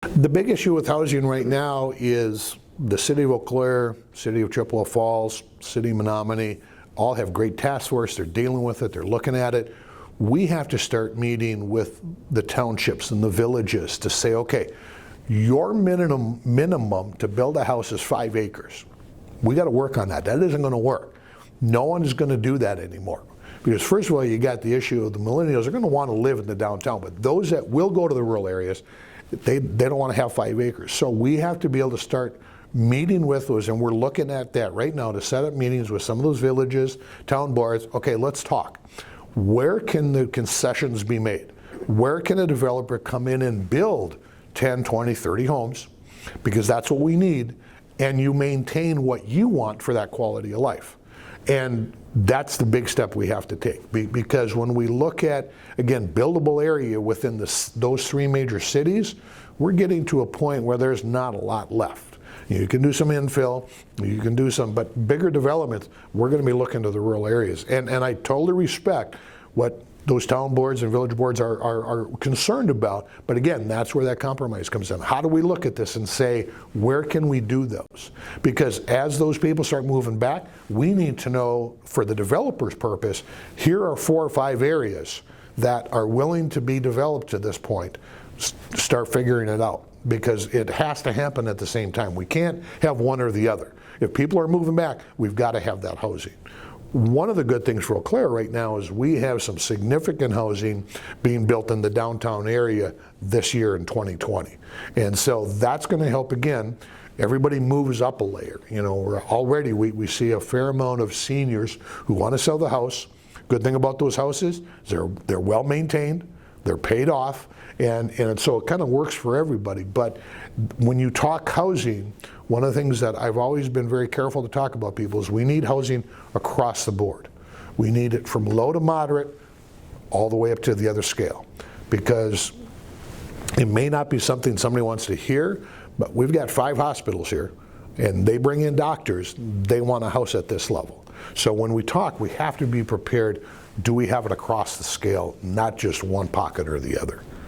The big issue with housing right now is the city of Eau Claire, city of Chippewa Falls, city of Menominee, all have great task force. They're dealing with it. They're looking at it. We have to start meeting with the townships and the villages to say, okay, your minimum to build a house is 5 acres. We got to work on that. That isn't going to work. No one is going to do that anymore. Because first of all, you got the issue of the millennials are going to want to live in the downtown, but those that will go to the rural areas, they don't want to have 5 acres. So we have to be able to start meeting with those, and we're looking at that right now to set up meetings with some of those villages, town boards. Okay, let's talk. Where can the concessions be made? Where can a developer come in and build 10, 20, 30 homes? Because that's what we need, and you maintain what you want for that quality of life. And that's the big step we have to take, because when we look at, again, buildable area within those 3 major cities, we're getting to a point where there's not a lot left. You can do some infill, you can do some, but bigger developments, we're going to be looking to the rural areas. And I totally respect what those town boards and village boards are concerned about. But again, that's where that compromise comes in. How do we look at this and say, where can we do those? Because as those people start moving back, we need to know, for the developer's purpose, here are 4 or 5 areas that are willing to be developed to this point. Start figuring it out, because it has to happen at the same time. We can't have one or the other. If people are moving back, we've got to have that housing. One of the good things for Eau Claire right now is we have some significant housing being built in the downtown area this year in 2020. And so that's going to help. Again, everybody moves up a layer. You know, we see a fair amount of seniors who want to sell the house. Good thing about those houses is they're well maintained, they're paid off, and so it kind of works for everybody. But when you talk housing, one of the things that I've always been very careful to talk about, people, is we need housing across the board. We need it from low to moderate all the way up to the other scale, because it may not be something somebody wants to hear, but we've got 5 hospitals here, and they bring in doctors. They want a house at this level. So when we talk, we have to be prepared. Do we have it across the scale, not just one pocket or the other?